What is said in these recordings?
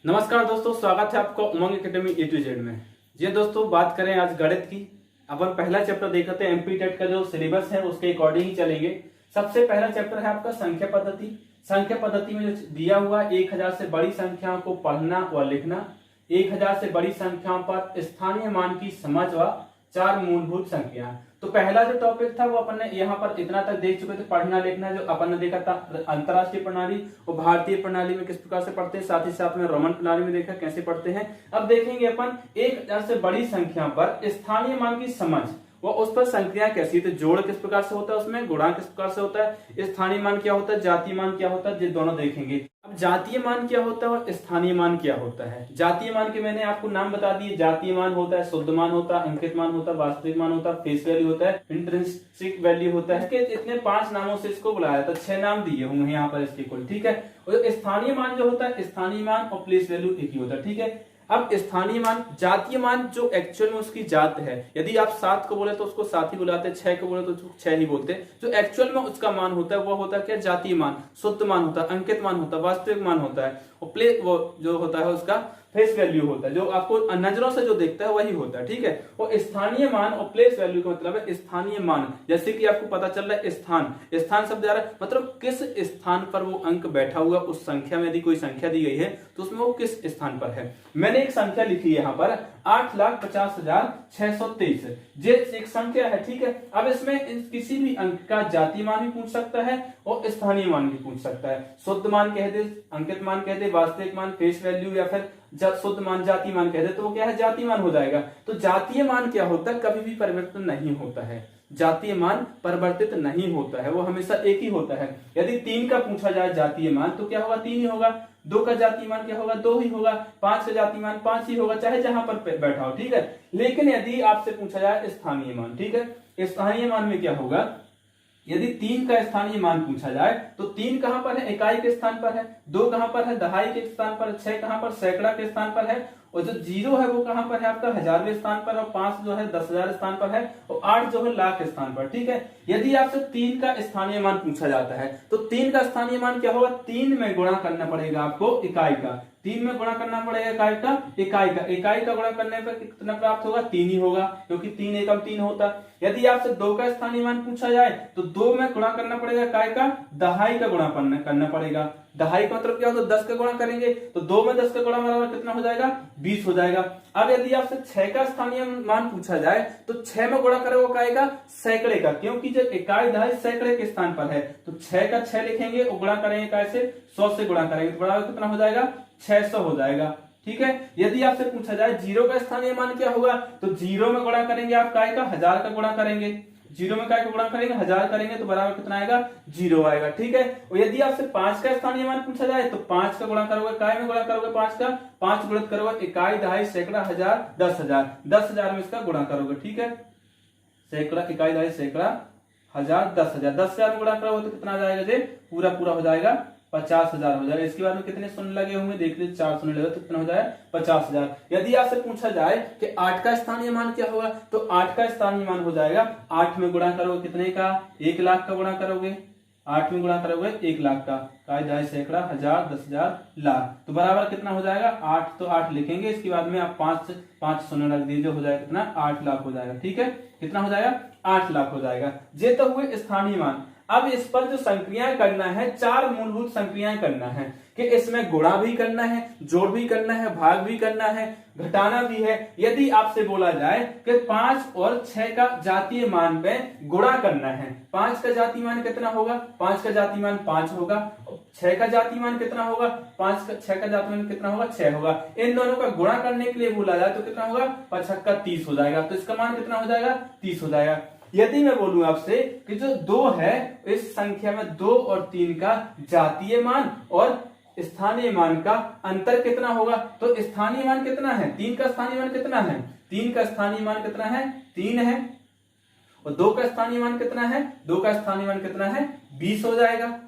नमस्कार दोस्तों, स्वागत है आपका उमंग एकेडमी ए टू जेड में। जी दोस्तों, बात करें आज गणित की। अपन पहला चैप्टर देखते हैं। एमपी टेट का जो सिलेबस है उसके अकॉर्डिंग ही चलेंगे। सबसे पहला चैप्टर है आपका संख्या पद्धति। संख्या पद्धति में जो दिया हुआ 1000 से बड़ी संख्याओं को पढ़ना व लिखना, 1000 से बड़ी संख्याओं पर स्थानीय मान की समझ व 4 मूलभूत संख्या। तो पहला जो टॉपिक था वो अपन ने यहाँ पर इतना तक देख चुके थे, पढ़ना लिखना। जो अपन ने देखा था अंतरराष्ट्रीय प्रणाली और भारतीय प्रणाली में किस प्रकार से पढ़ते हैं, साथ ही साथ में रोमन प्रणाली में देखा कैसे पढ़ते हैं। अब देखेंगे अपन 1000 से बड़ी संख्या पर स्थानीय मान की समझ, वो उस पर संख्या कैसी, तो जोड़ किस प्रकार से होता है, उसमें गुणा किस प्रकार से होता है, स्थानीय मान क्या होता है, जातीय मान क्या होता है, ये दोनों देखेंगे। अब जातीय मान क्या होता है और स्थानीय मान क्या होता है। जातीय मान के मैंने आपको नाम बता दिए। जातीय मान होता है शुद्ध मान होता है, अंकित मान होता है, वास्तविक मान होता है, फेस वैल्यू होता है, इंट्रिंसिक वैल्यू होता है। इसके इतने 5 नामों से इसको बुलाया था, 6 नाम दिए होंगे यहाँ पर इसके कुल, ठीक है। और स्थानीय मान जो होता है, स्थानीय मान और प्लेस वैल्यू एक ही होता है, ठीक है। अब स्थानीय मान, जातीय मान जो एक्चुअल में उसकी जात है। यदि आप 7 को बोले तो उसको 7 ही बुलाते हैं, 6 को बोले तो 6 ही बोलते हैं। जो एक्चुअल में उसका मान होता है वो होता है क्या, जातीय मान, शुद्ध मान होता है, अंकित मान होता है, वास्तविक मान होता है। और वो जो होता है उसका फेस वैल्यू होता है, जो आपको नजरों से जो देखता है वही होता है, ठीक है। और स्थानीय मान और प्लेस वैल्यू का मतलब है स्थानीय मान। जैसे कि आपको पता चल रहा है स्थान, स्थान शब्द आ रहा है मतलब किस स्थान पर वो अंक बैठा हुआ उस संख्या में। यदि कोई संख्या दी गई है तो उसमें वो किस स्थान पर है। मैंने एक संख्या लिखी है यहाँ पर 8,50,623। ये एक संख्या है, ठीक है। अब इसमें किसी भी अंक का जातीय मान भी पूछ सकता है और स्थानीय मान भी पूछ सकता है। शुद्ध मान कह दे, अंकित मान कह दे, वास्तविक मान, फेस वैल्यू, या फिर शुद्ध मान, जातीय मान कह दे तो वो क्या है, जातीय मान हो जाएगा। तो जातीय मान क्या होता है, कभी भी परिवर्तन नहीं होता है। जातीय मान परिवर्तित नहीं होता है, वो हमेशा एक ही होता है। यदि 3 का पूछा जाए जातीय मान तो क्या होगा, 3 ही होगा। 2 का जातीय मान क्या होगा, 2 ही होगा। 5 का जातीय मान 5 ही होगा, चाहे जहां पर बैठा हो, ठीक है। लेकिन यदि आपसे पूछा जाए स्थानीय मान, ठीक है, स्थानीय मान में क्या होगा, यदि 3 का स्थानीय मान पूछा जाए तो 3 कहां पर है, इकाई के स्थान पर है। 2 कहां पर है, दहाई के स्थान पर है। 6 कहां पर, सैकड़ा के स्थान पर है। और जो 0 है वो कहां पर है, आपका हजारवें स्थान पर। और 5 जो है 10,000 स्थान पर है। और 8 जो है लाख स्थान पर, ठीक है। यदि आपसे 3 का स्थानीय मान पूछा जाता है तो 3 का स्थानीय मान क्या होगा, 3 में गुणा करना पड़ेगा आपको इकाई का। 3 में गुणा करना पड़ेगा इकाई का गुणा करने पर कितना प्राप्त होगा, 3 ही होगा, क्योंकि 3 एकम 3 होता। यदि आपसे 2 का स्थानीय मान पूछा जाए तो 2 में गुणा करना पड़ेगा इकाई का, दहाई का गुणा करना पड़ेगा। दहाई का मतलब क्या होता है, 10 का गुणा करेंगे तो 2 में 10 का गुणा बराबर कितना हो जाएगा, 20 हो जाएगा। अब यदि आपसे 6 का स्थानीय मान पूछा जाए तो 6 में गुणा करोगे इकाई का सैकड़े का, क्योंकि जब इकाई दहाई सैकड़े के स्थान पर है तो 6 का 6 लिखेंगे और गुणा करेंगे इकाई से, 100 से गुणा करेंगे तो बराबर कितना हो जाएगा, 600 हो जाएगा, ठीक है। यदि आपसे पूछा जाए 0 का स्थानीय मान क्या होगा तो 0 में गुणा करेंगे आप काय का, 1000 का गुणा करेंगे। 0 में काय का गुणा करेंगे, 1000 करेंगे तो बराबर कितना आएगा, 0 आएगा, ठीक है। और यदि आपसे 5 का स्थानीय मान पूछा जाए तो 5 का गुणा करोगे, काय में गुणा करोगे 5 का, 5 गुणित करोगे इकाई, दहाई, सैकड़ा, हजार, 10,000। 10,000 में इसका गुणा करोगे, ठीक है। सैकड़ा, इकाई, दहाई, सैकड़ा, हजार, 10,000। 10,000 में गुणा करोगे तो कितना आ जाएगा, जे पूरा पूरा हो जाएगा 50,000 हो जाएगा। इसके बाद में कितने शून्य लगे होंगे देख लीजिए, 4 शून्य लगे तो कितना हो जाएगा, 50,000। यदि आपसे पूछा जाए कि 8 का स्थानीय मान क्या होगा तो 8 का स्थानीय मान हो जाएगा, 8 में गुणा करोगे कितने का, 1 लाख का गुणा करोगे। 8 में गुणा करोगे 1 लाख का, काय, दहाई, सैकड़ा, हजार, 10,000, लाख, तो बराबर कितना हो जाएगा, 8 तो 8 लिखेंगे। इसके बाद में आप 5 शून्य रख दीजिए, हो जाएगा कितना, 8 लाख हो जाएगा, ठीक है। कितना हो जाएगा, 8 लाख हो जाएगा। ये तो हुए स्थानीय मान। अब इस पर जो संक्रियाएं करना है, 4 मूलभूत संक्रियाएं करना है कि इसमें गुणा भी करना है, जोड़ भी करना है, भाग भी करना है, घटाना भी है। यदि आपसे बोला जाए कि 5 और 6 का जातीय मान में गुणा करना है, 5 का जातीय मान कितना होगा, 5 का जातीय मान 5 होगा। 6 का जातीय मान कितना होगा, 6 का जातीय मान कितना होगा, 6 होगा। इन दोनों का गुणा करने के लिए बोला जाए तो कितना होगा, 55 30 हो जाएगा। तो इसका मान कितना हो जाएगा, 30 हो जाएगा। यदि मैं बोलूं आपसे कि जो 2 है इस संख्या में 2 और 3 का जातीय मान और स्थानीय मान का अंतर कितना होगा, तो स्थानीय मान कितना है, 3 का स्थानीय मान कितना है, 3 का स्थानीय मान कितना है, 3 है। और 2 का स्थानीय मान कितना है, 2 का स्थानीय मान कितना है, 20 हो जाएगा।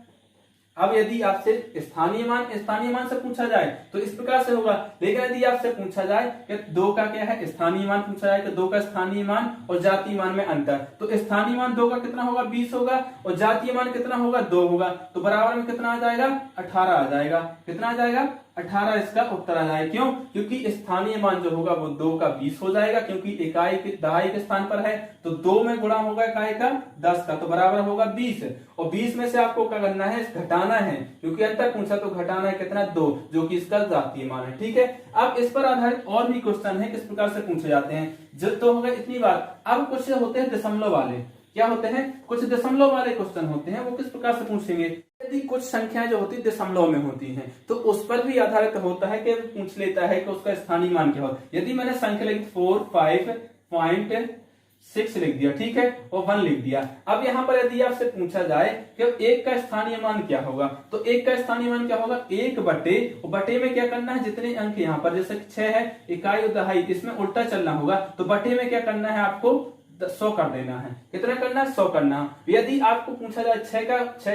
अब यदि आपसे स्थानीय मान से पूछा जाए तो इस प्रकार से होगा। लेकिन यदि आपसे पूछा जाए कि 2 का क्या है, स्थानीय मान पूछा जाए तो 2 का स्थानीय मान और जातीय मान में अंतर, तो स्थानीय मान 2 का कितना होगा, 20 होगा। और जातीय मान कितना होगा, 2 होगा। तो बराबर में कितना आ जाएगा, 18 आ जाएगा। कितना आ जाएगा, 18 इसका उत्तर आ जाएगा। क्यों? क्योंकि स्थानीय मान जो होगा वो 2 का 20 हो जाएगा, क्योंकि इकाई दहाई के स्थान पर है, तो 2 में गुणा होगा इकाई का 10 का, तो बराबर होगा 20। और 20 में से आपको क्या करना है? घटाना है, क्योंकि अंतर पूछा तो घटाना है कितना? 2, जो कि इसका जातीय मान है। ठीक है, अब इस पर आधारित और भी क्वेश्चन है, किस प्रकार से पूछे जाते हैं। जो तो होगा इतनी बात। अब कुछ होते हैं दशमलव वाले। क्या होते हैं? कुछ दशमलव वाले क्वेश्चन होते हैं, वो किस प्रकार से पूछेंगे। यदि कुछ संख्याएं जो होती है दशमलव में होती हैं, तो उस पर भी आधारित होता है कि पूछ लेता है कि उसका स्थानीय मान क्या हो। यदि मैंने संख्या लिखी 45.6 लिख दिया, ठीक है, और 1 लिख दिया। अब यहाँ पर यदि आपसे पूछा जाए कि 1 का स्थानीय मान क्या होगा, तो 1 का स्थानीय मान क्या होगा? 1 बटे, और बटे में क्या करना है? जितने अंक यहाँ पर जैसे 6 है, इकाई और दहाई, इसमें उल्टा चलना होगा, तो बटे में क्या करना है? आपको 100 कर देना है। कितना करना है? 100 करना है। यदि आपको पूछा जाए 6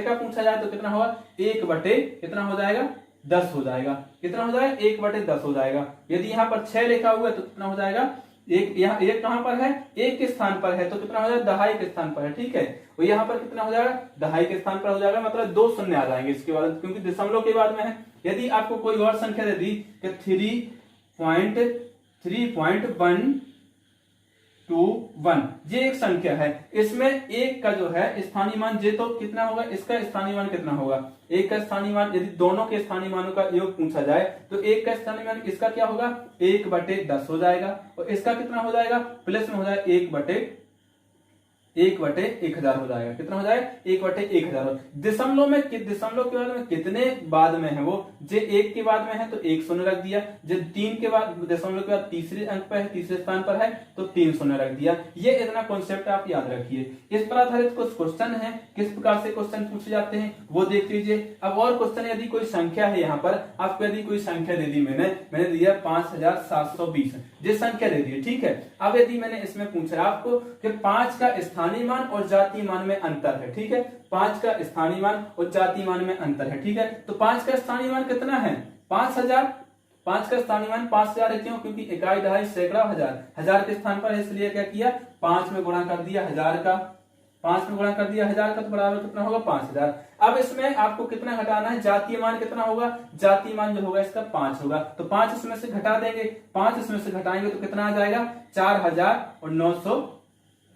का पूछा जाए, तो कितना होगा? 1 बटे कितना हो जाएगा? 10 हो जाएगा। कितना हो जाएगा? 1 बटे 10 हो जाएगा। यदि यहाँ पर 6 लिखा हुआ है, तो कितना हो जाएगा? एक यहाँ एक कहां पर है? 1 के स्थान पर है, तो कितना हो जाएगा? दहाई के स्थान पर है। ठीक है, और यहाँ पर कितना हो जाएगा? दहाई के स्थान पर हो जाएगा, मतलब 2 शून्य आ जाएंगे इसके बाद, क्योंकि दशमलव के बाद में है। यदि आपको कोई और संख्या दे दी कि 3.1 ये एक संख्या है, इसमें 1 का जो है स्थानीय मान जे, तो कितना होगा? इसका स्थानीय मान कितना होगा? 1 का स्थानीय मान, यदि दोनों के स्थानीय मानों का योग पूछा जाए, तो 1 का स्थानीय मान इसका क्या होगा? 1 बटे 10 हो जाएगा, और इसका कितना हो जाएगा? प्लस में हो जाएगा 1 बटे 1000 हो जाएगा। कितना हो जाएगा? 1 बटे 1000। दशमलव में, दशमलव के बाद में कितने बाद में है वो? जे 1 के बाद में है, तो 1 शून्य रख दिया। जब 3 के बाद, दशमलव के बाद तीसरे अंक पर है, तीसरे स्थान पर है, तो 3 शून्य रख दिया। ये इतना कॉन्सेप्ट आप याद रखिए। इस पर आधारित कुछ क्वेश्चन है, किस प्रकार से क्वेश्चन पूछे जाते हैं वो देख लीजिए। अब और क्वेश्चन, यदि कोई संख्या है, यहाँ पर आपको यदि कोई संख्या दे दी, मैंने दिया 5720, ये संख्या दे दी, ठीक है। अब यदि मैंने इसमें पूछा आपको कि 5 का स्थानीय मान और जातीय मान में अंतर है, ठीक है, 5 का स्थानीय मान और जातीय मान में अंतर है, ठीक है। तो 5 का स्थानीय मान कितना है? 5000। 5 का स्थानीय मान 5000 है, क्यों? क्योंकि इकाई, दहाई, सैकड़ा, हजार के स्थान पर है, इसलिए क्या किया? 5 में गुणा कर दिया 1000 का, 5 में गुणा कर दिया 1000 का, तो बराबर कितना होगा? 5000। अब इसमें आपको कितना घटाना है? जातीय मान कितना होगा? जातीय मान जो होगा इसका 5 होगा, तो 5 इसमें से घटा देंगे, 5 इसमें से घटाएंगे तो कितना आ जाएगा?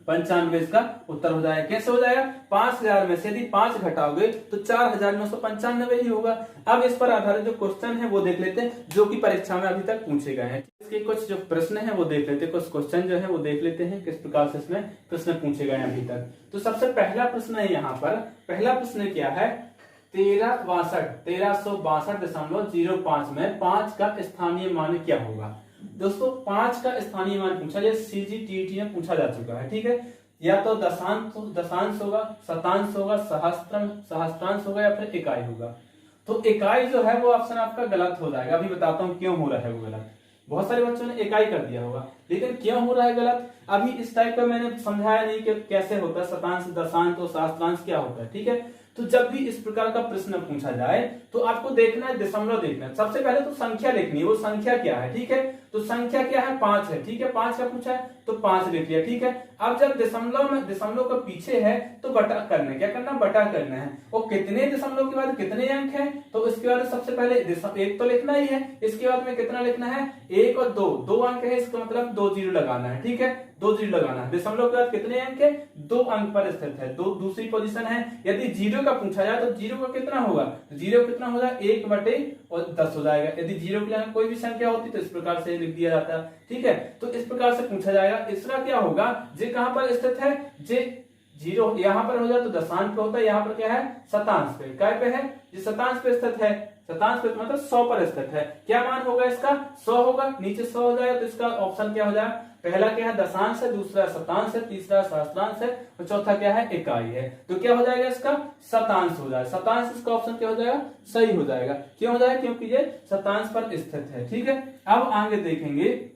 4995 इसका उत्तर हो जाएगा। कैसे हो जाएगा? 5000 में से यदि 5 घटाओगे तो 4995 ही होगा। अब इस पर आधारित जो क्वेश्चन है वो देख लेते हैं, जो कि परीक्षा में अभी तक पूछे गए हैं। इसके कुछ जो प्रश्न है वो देख लेते हैं, कुछ क्वेश्चन जो है वो देख लेते हैं, किस प्रकार से इसमें प्रश्न पूछे गए हैं अभी तक। तो सबसे पहला प्रश्न है यहाँ पर, पहला प्रश्न क्या है? 1362.05 में 5 का स्थानीय मान क्या होगा? दोस्तों 5 का स्थानीय मान पूछा, जैसे सीजीटीटी में पूछा जा चुका है, ठीक है। या तो दशांश होगा, शतांश होगा, सहस्त्रांश होगा, या फिर इकाई होगा। तो इकाई जो है वो ऑप्शन आपका गलत हो जाएगा। अभी बताता हूँ क्यों हो रहा है वो गलत। बहुत सारे बच्चों ने इकाई कर दिया होगा, लेकिन क्यों हो रहा है गलत, अभी इस टाइप का मैंने समझाया नहीं कि कैसे होता है शतांश, दशांश और सहस्त्रांश क्या होता है, ठीक है। तो जब भी इस प्रकार का प्रश्न पूछा जाए तो आपको देखना है, दशमलव देखना है। सबसे पहले तो संख्या लिखनी है, वो संख्या क्या है, ठीक है। तो संख्या क्या है? 5 है, ठीक है। 5 का पूछा है तो 5 लिख लिया, ठीक है। अब जब दशमलव का पीछे है तो बटा करना है, क्या करना? बटा करना है। और कितने दशमलव के बाद कितने अंक है, तो इसके बाद सबसे पहले 1 तो लिखना ही है, इसके बाद में कितना लिखना है? 1 और 2 अंक है, इसका मतलब 2 जीरो लगाना है, ठीक है। 2 जीरो लगाना है। दशमलव के बाद कितने अंक है? 2 अंक पर स्थित है, दूसरी पोजीशन है। यदि 0 का पूछा जाए तो 0 का कितना होगा? 0 कितना हो जाएगा? 1 बटे 10 हो जाएगा। यदि 0 की जगह कोई भी संख्या होती तो इस प्रकार से लिख दिया जाता है, ठीक है। तो इस प्रकार से पूछा जाएगा। इसका क्या होगा? जे कहां पर स्थित है? जे 0 यहाँ पर हो जाए तो दशांश पे होता है, यहाँ पर क्या है? शतांश पे। काय पे है? जे शतांश पे स्थित है, शतांश पे मतलब 100 पर स्थित है। क्या मान होगा इसका? 100 होगा। नीचे 100 हो जाएगा तो इसका ऑप्शन क्या हो जाएगा? पहला क्या है? दशांश है, दूसरा शतांश है, तीसरा सहस्त्रांश है, और चौथा क्या है? इकाई है। तो क्या हो जाएगा इसका? शतांश हो जाएगा। शतांश इसका ऑप्शन क्या हो जाएगा? सही हो जाएगा। क्यों हो जाएगा? क्योंकि ये शतांश पर स्थित है, ठीक है। अब आगे देखेंगे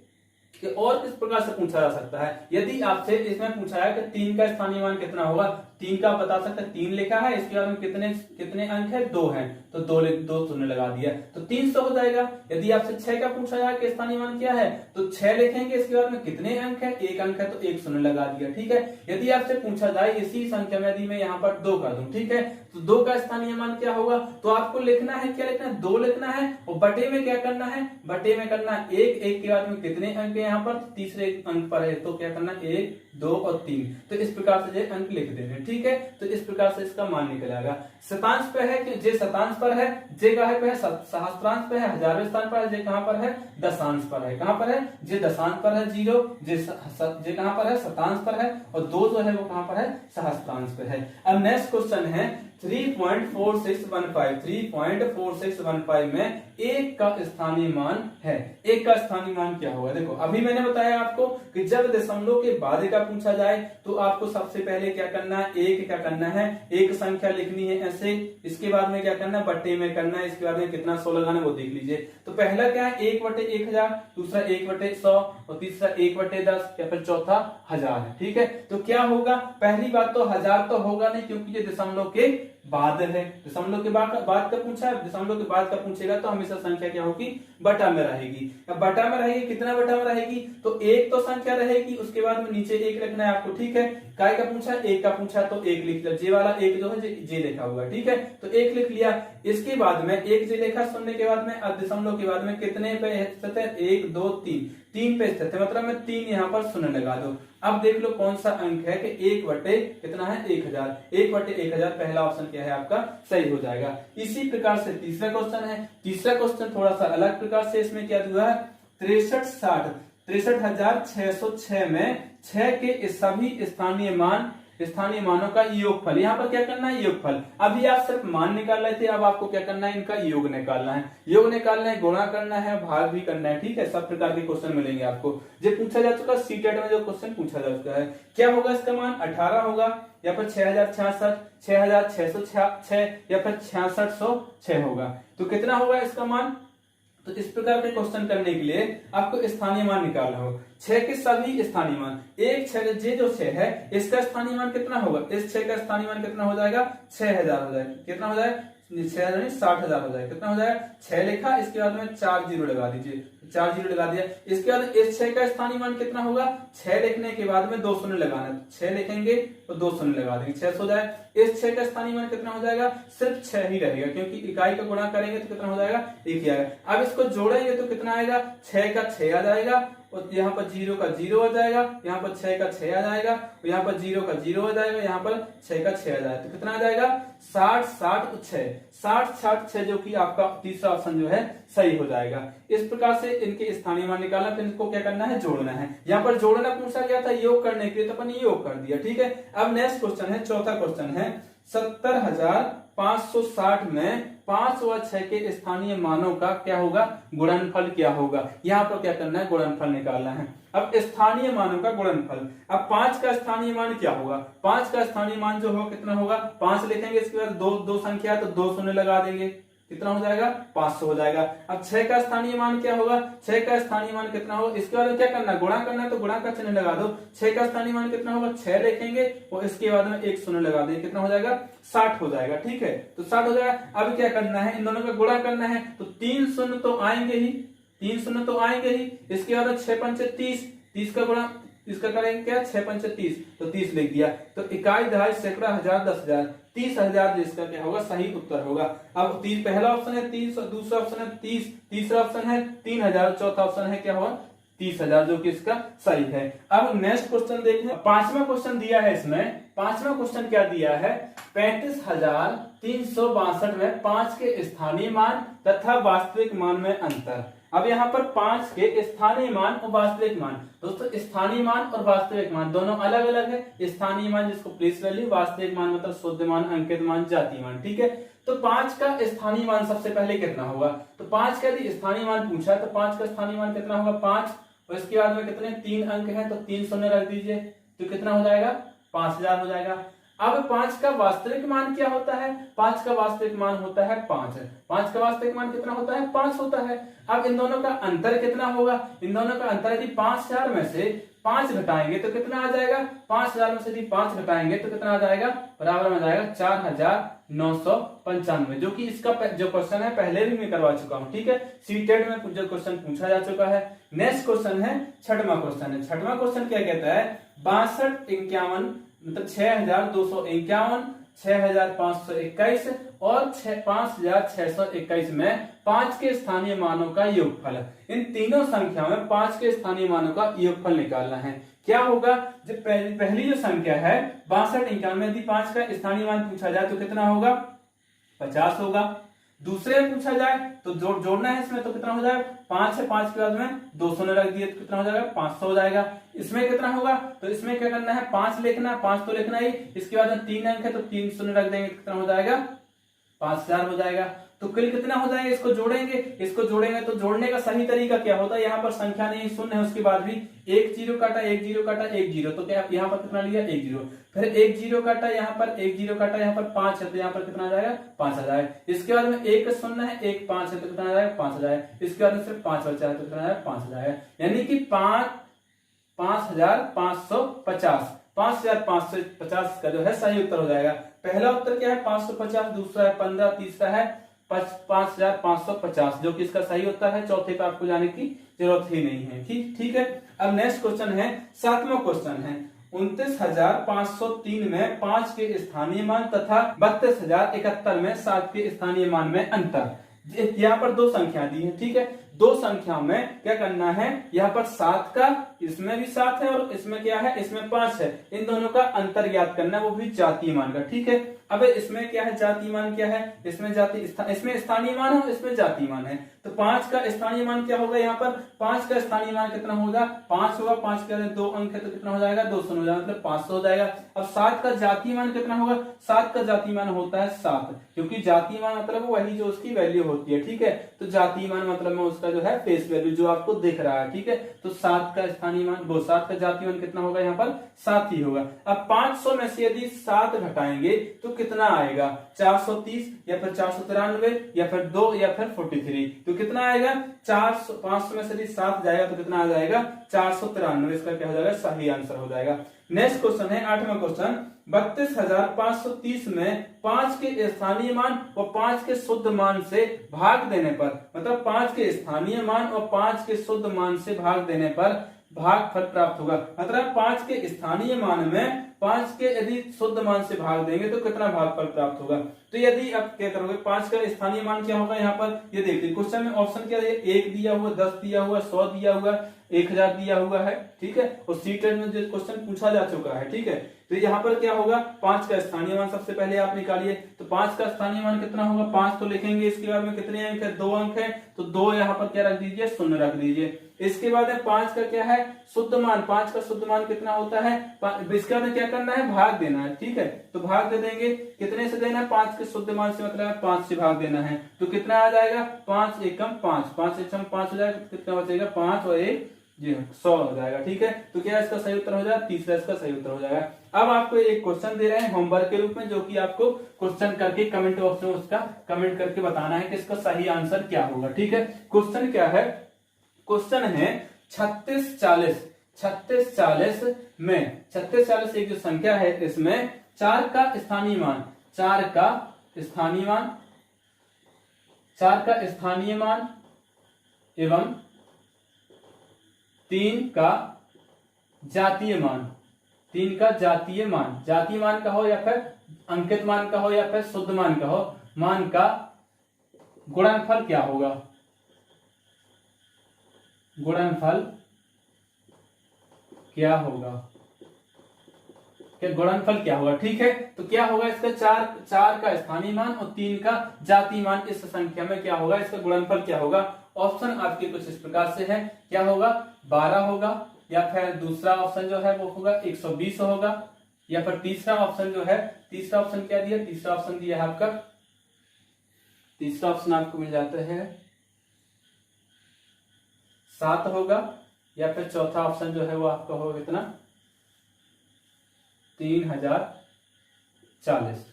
कि और किस प्रकार से पूछा जा सकता है। यदि आपसे इसमें पूछा है कि 3 का स्थानीय मान कितना होगा, 3 का बता सकते हैं, 3 लिखा है, इसके बाद में कितने कितने अंक है, 2 हैं, तो 2 शून्य लगा दिया तो 300 हो जाएगा। यदि आपसे 6 का पूछा जाए कि स्थानीय मान क्या है, तो 6 लिखेंगे, इसके बाद में कितने अंक है, 1 अंक है, तो 1 शून्य लगा दिया। ठीक है, यदि आपसे पूछा जाए इसी संख्या में यदि मैं यहाँ पर 2 कर दूं, ठीक है, तो 2 का स्थानीय मान क्या होगा, तो आपको लिखना है, क्या लिखना है, 2 लिखना है, और बटे में क्या करना है, बटे में करना है 1, 1 के बाद में कितने अंक है यहाँ पर, तीसरे अंक पर है, तो क्या करना है 1, 2 और 3, तो इस प्रकार से जो अंक लिख देंगे। ठीक है, तो इस प्रकार से इसका मान निकल आएगा। शतांश पे है कि जे शतांश पर है, जे कहाँ पे है, सहस्त्रांश पे है, हजारवें स्थान पर है, जे कहाँ पर है, दशांश पर है, कहाँ पर है, जे दशांश पर है 0, जे कहाँ पर है, शतांश पर है, और 2 जो है वो कहाँ पर है, सहस्त्रांश पे है। अब नेक्स्ट क्वेश्चन है 3.4615 में 1 का स्थानीय मान है। 1 का स्थानीय मान क्या होगा, देखो अभी मैंने बताया आपको कि जब दशमलव के बाद का पूछा जाए तो आपको सबसे पहले क्या करना है, क्या करना है, एक संख्या लिखनी है ऐसे, इसके बाद में क्या करना है, बट्टे में करना है, इसके बाद में कितना 100 लगाना है वो देख लीजिए। तो पहला क्या है, 1/1000, दूसरा 1/100 और तीसरा 1/10 या फिर चौथा 1000 है। ठीक है, तो क्या होगा, पहली बात तो 1000 तो होगा नहीं, क्योंकि ये दशमलव के बाद है, दशमलव के बाद का पूछा है, दशमलव के बाद का पूछेगा तो हमेशा संख्या क्या होगी, बटा में रहेगी। अब बटा में रहेगी, कितना बटा में रहेगी, तो 1 तो संख्या रहेगी, उसके बाद में नीचे 1 रखना है आपको। ठीक है, काय का पूछा, 1 का पूछा तो 1 लिख लिया, जे वाला 1 जो है जे लिखा हुआ। ठीक है, तो 1 लिख लिया, इसके बाद में 1 जे लिखा, शून्य के बाद में, अब दशमलव के बाद में कितने पे स्थित है, 1 2 3 पे स्थित है, मतलब मैं 3 यहाँ पर शून्य लगा दो। अब देख लो कौन सा अंक है कि 1 बटे कितना है, 1000, 1/1000 पहला ऑप्शन क्या है आपका, सही हो जाएगा। इसी प्रकार से तीसरा क्वेश्चन है, तीसरा क्वेश्चन थोड़ा सा अलग प्रकार से, इसमें क्या दिया है, 63,606 में 6 के सभी स्थानीय मानों का योगफल, यहाँ पर क्या करना है, योगफल। अभी आप सिर्फ मान निकाल रहे थे, अब आपको क्या करना है, इनका योग निकालना है, गुणा करना है, भाग भी करना है। ठीक है, सब प्रकार के क्वेश्चन मिलेंगे आपको, जो पूछा जा चुका सीटेट में, जो क्वेश्चन पूछा जा चुका है। क्या होगा इसका मान, 18 होगा, या फिर 6066, 6606 या फिर 6606 होगा, तो कितना होगा इसका मान। तो इस प्रकार के क्वेश्चन करने के लिए आपको स्थानीय मान निकालना होगा, 6 के सभी स्थानीय मान, एक 6 जे जो 6 है इसका स्थानीय मान कितना होगा, इस 6 का स्थानीय मान कितना हो जाएगा, 6000 हो जाएगा, कितना हो जाएगा, 6000 नहीं 60000 हो जाएगा, कितना हो जाएगा, 6 लिखा, इसके बाद में 4 जीरो लगा दीजिए, 4 जीरो लगा दिया, इसके बाद इस 6 का स्थानीय मान कितना होगा, 6 लिखने के बाद में 2 शून्य लगाना, 6 लिखेंगे तो 2 शून्य लगा देंगे, 6 हो जाए। इस 6 का स्थानीय मान कितना हो जाएगा, सिर्फ 6 ही रहेगा, क्योंकि इकाई का गुणा करेंगे तो कितना हो जाएगा, 1 ही आएगा। अब इसको जोड़ेंगे तो कितना आएगा, 6 का 6 आ जाएगा, और यहाँ पर 0 का 0 आ जाएगा, यहाँ पर 6 का 6 आ जाएगा, और यहाँ पर 0 का 0 आ जाएगा, यहाँ पर 6 का 6 आ जाएगा, तो कितना आ जाएगा, 60 60 6, 60 60 6, जो कि आपका तीसरा ऑप्शन जो है सही हो जाएगा। इस प्रकार से इनके स्थानीय मान निकालना, फिर इनको क्या करना है, जोड़ना है। यहाँ पर जोड़ना पूछा गया था योग करने के लिए, तो अपन योग कर दिया। ठीक है, अब नेक्स्ट क्वेश्चन है, चौथा क्वेश्चन है 70,560 में 5 व 6 के स्थानीय मानों का क्या होगा, गुणनफल क्या होगा। यहाँ पर क्या करना है, गुणनफल निकालना है। अब स्थानीय मानों का गुणनफल, अब 5 का स्थानीय मान क्या होगा, 5 का स्थानीय मान जो होगा कितना होगा, 5 लिखेंगे, इसके बाद दो संख्या तो 2 शून्य लगा देंगे, कितना हो जाएगा, 500 हो जाएगा। अब 6 का स्थानीय मान क्या होगा, 6 का स्थानीय मान कितना होगा, इसके बाद क्या करना है, गुणा करना है, तो गुणा का चिन्ह लगा दो। 6 का स्थानीय मान कितना होगा, 6 लिखेंगे और इसके बाद में 1 शून्य लगा देंगे, कितना हो जाएगा, 60 हो जाएगा। ठीक है, तो 60 हो जाएगा। अब क्या करना है, इन दोनों का गुणा करना है, तो 3 शून्य तो आएंगे ही, 3 शून्य तो आएंगे ही। इसके बाद 6 पंचे 30, 30 का गुणा इसका करेंगे क्या, 6 पंचे 30, तो 30 लिख दिया। तो इकाई, दहाई, सैकड़ा, हजार, 10,000, 30,000 जिसका क्या होगा, सही उत्तर होगा। अब पहला ऑप्शन है 30, दूसरा ऑप्शन है 30, तीसरा ऑप्शन है 3000, चौथा ऑप्शन है क्या होगा, 30,000, जो कि इसका सही है। अब नेक्स्ट क्वेश्चन देखिए, पांचवा क्वेश्चन दिया है इसमें। पांचवा क्वेश्चन क्या दिया है, 35,362 में 5 के स्थानीय मान तथा वास्तविक मान में अंतर। अब यहाँ पर 5 के स्थानीय मान और वास्तविक मान, दोस्तों स्थानीय मान और वास्तविक मान दोनों अलग अलग है। स्थानीय मान जिसको प्लेस वैल्यू, वास्तविक मान मतलब शुद्ध मान, अंकित मान, जाति मान। ठीक है, तो 5 का स्थानीय मान सबसे पहले कितना होगा, तो 5 का यदि स्थानीय मान पूछा है तो 5 का स्थानीय मान कितना होगा, 5, और इसके बाद में कितने 3 अंक है, तो 3 शून्य रख दीजिए, तो कितना हो जाएगा, 5000 हो जाएगा। अब 5 का वास्तविक मान क्या होता है, 5 का वास्तविक मान होता है 5 है। 5 का वास्तविक मान कितना होता है, 5 होता है। अब इन दोनों का अंतर कितना होगा, इन दोनों का अंतर यदि 5000 में से 5 घटाएंगे तो कितना आ जाएगा, 5000 में से यदि 5 घटाएंगे तो कितना आ जाएगा, बराबर में आ जाएगा 4995, जो कि इसका जो क्वेश्चन है पहले भी मैं करवा चुका हूं। ठीक है, सीटेट में जो क्वेश्चन पूछा जा चुका है। नेक्स्ट क्वेश्चन है छठवां क्वेश्चन है। छठवां क्वेश्चन क्या कहता है, 6251 मतलब 6251, 6521 और 5621 में 5 के स्थानीय मानों का योगफल। इन तीनों संख्याओं में 5 के स्थानीय मानों का योगफल निकालना है। क्या होगा, जब पहली जो संख्या है 6251 में यदि 5 का स्थानीय मान पूछा जाए तो कितना होगा, 50 होगा। दूसरे में पूछा जाए तो जोड़ना है इसमें, तो कितना हो जाएगा, 5 है, 5 के बाद में 200 ने रख दिए तो कितना हो जाएगा, 500 हो जाएगा। इसमें कितना होगा, तो इसमें क्या करना है, 5 लिखना है, 5 तो लिखना ही, इसके बाद में 3 अंक है तो 3 शून्य रख देंगे, कितना हो जाएगा, 5000 हो जाएगा। तो कुल कितना हो जाएगा, इसको जोड़ेंगे तो जोड़ने का सही तरीका क्या होता है, यहाँ पर संख्या नहीं शून्य है, उसके बाद भी एक जीरो काटा, एक जीरो काटा, एक जीरो, तो क्या यहाँ पर कितना लिया, एक जीरो, फिर एक जीरो काटा, यहाँ पर एक जीरो काटा, यहाँ पर 5 है तो यहाँ पर कितना आ जाएगा, 5000। इसके बाद में एक शून्य है, एक 5 है तो कितना आ जाएगा, 5000। इसके बाद में सिर्फ 5 बचा है तो कितना आ जाएगा, 5000, यानी कि 5550 का जो है सही उत्तर हो जाएगा। पहला उत्तर क्या है, 550, दूसरा है 15, तीसरा है 5550, जो कि इसका सही उत्तर है। चौथे पे आपको जाने की जरूरत ही नहीं है। ठीक है। अब नेक्स्ट क्वेश्चन है, सातवां क्वेश्चन है, 29,503 में 5 के स्थानीय मान तथा 32,071 में 7 के स्थानीय मान में अंतर। यहाँ पर दो संख्या दी है। ठीक है, दो संख्या में क्या करना है, यहाँ पर 7 का, इसमें भी 7 है और इसमें क्या है, इसमें 5 है, इन दोनों का अंतर ज्ञात करना है, वो भी जातीय मान का। ठीक है, अब इसमें क्या है, जातीय मान क्या है, इसमें इसमें स्थानीय मान है और इसमें जातीय मान है। तो 5 का स्थानीय मान क्या होगा, यहाँ पर 5 का स्थानीय मान कितना होगा, 5 होगा, 5 के 2 अंक है तो कितना हो जाएगा, 200 हो जाएगा, मतलब 500 हो जाएगा। अब 7 का जातीय मान कितना होगा, 7 का जातीय मान होता है 7, क्योंकि जातीय मान मतलब वही जो उसकी वैल्यू होती है। ठीक है, तो जातीय मान मतलब में उसका जो है फेस वैल्यू जो आपको दिख रहा है। ठीक है, तो 7 का स्थानीय मान, वो 7 का जातीय मान कितना होगा, यहाँ पर 7 ही होगा। अब 500 में से यदि 7 घटाएंगे तो कितना आएगा, 430 या फिर 493 या फिर 2 या फिर 43, तो कितना आएगा, 500 में से यदि 7 जाएगा तो कितना आ जाएगा, 493। इसका क्या हो जाएगा, सही आंसर हो जाएगा। नेक्स्ट क्वेश्चन है, आठवां क्वेश्चन, 32,530 में 5 के स्थानीय मान और 5 के शुद्ध मान से भाग देने पर, मतलब 5 के स्थानीय मान और 5 के शुद्ध मान से भाग देने पर भागफल प्राप्त होगा। मतलब 5 के स्थानीय मान में 5 के यदि शुद्ध मान से भाग देंगे तो कितना भागफल प्राप्त होगा। तो यदि आप क्या करोगे, 5 का स्थानीय मान क्या होगा, यहाँ पर ये देखिए क्वेश्चन में ऑप्शन क्या है, 1 दिया हुआ, 10 दिया हुआ, 100 दिया हुआ, 1000 दिया हुआ है। ठीक है, और सीटेट में जो क्वेश्चन पूछा जा चुका है। ठीक है, तो यहाँ पर क्या होगा, 5 का स्थानीय मान सबसे पहले आप निकालिए। तो 5 का स्थानीय मान कितना होगा, 5 तो लिखेंगे, इसके बाद में कितने अंक है, 2 अंक है, तो 2 यहाँ पर क्या रख दीजिए, 0 रख दीजिए। इसके बाद है 5 का क्या है, शुद्ध मान, 5 का शुद्ध मान कितना होता है, इसके बाद क्या करना है, भाग देना है। ठीक है, तो भाग दे देंगे, कितने से देना है, 5 के शुद्ध मान से, मतलब 5 से भाग देना है, तो कितना आ जाएगा, 5 एकम 5, 5 एकम 5 हो जाएगा, कितना बचेगा, 5 और 1 जी 100 हो जाएगा। ठीक है, तो क्या इसका सही उत्तर हो जाएगा, तीसरा इसका सही उत्तर हो जाएगा। अब आपको एक क्वेश्चन दे रहे हैं होमवर्क के रूप में, जो कि आपको क्वेश्चन करके कमेंट बॉक्स में उसका कमेंट करके बताना है कि इसका सही आंसर क्या होगा। ठीक है, क्वेश्चन क्या है, क्वेश्चन है 3640 में 3640 एक जो संख्या है, इसमें 4 का स्थानीय मान, 4 का स्थानीय मान एवं 3 का जातीय मान, 3 का जातीय मान का हो या फिर अंकित मान का हो या फिर शुद्ध मान का हो, मान का गुणनफल क्या होगा, गुणनफल क्या होगा, गुणनफल क्या होगा। ठीक है, तो क्या होगा इसका, 4 का स्थानीय मान और 3 का जातीय मान, इस संख्या में क्या होगा, इसका गुणनफल क्या होगा। ऑप्शन आपके कुछ इस प्रकार से है, क्या होगा, 12 होगा, या फिर दूसरा ऑप्शन जो है वो होगा 120 होगा, या फिर तीसरा ऑप्शन जो है, तीसरा ऑप्शन क्या दिया, तीसरा ऑप्शन दिया है आपका, तीसरा ऑप्शन आपको मिल जाता है 7 होगा, या फिर चौथा ऑप्शन जो है वो आपका होगा कितना, 3040।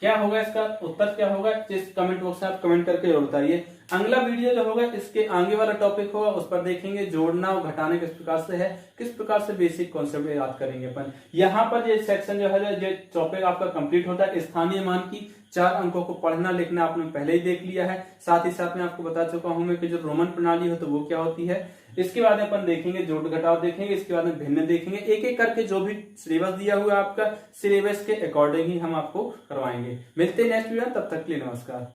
क्या होगा इसका उत्तर, क्या होगा, जिस कमेंट बॉक्स में आप कमेंट करके जरूर बताइए। अगला वीडियो जो होगा इसके आगे वाला टॉपिक होगा, उस पर देखेंगे जोड़ना और घटाना किस प्रकार से है, किस प्रकार से बेसिक कॉन्सेप्ट याद करेंगे अपन। यहाँ पर ये सेक्शन जो है, जो टॉपिक आपका कंप्लीट होता है। स्थानीय मान की 4 अंकों को पढ़ना लिखना आपने पहले ही देख लिया है। साथ ही साथ में आपको बता चुका हूं मैं कि जो रोमन प्रणाली हो तो वो क्या होती है। इसके बाद अपन देखेंगे जोड़ घटाव देखेंगे, इसके बाद में भिन्न देखेंगे। एक एक करके जो भी सिलेबस दिया हुआ है आपका, सिलेबस के अकॉर्डिंग ही हम आपको करवाएंगे। मिलते हैं नेक्स्ट वीडियो, तब तक के लिए नमस्कार।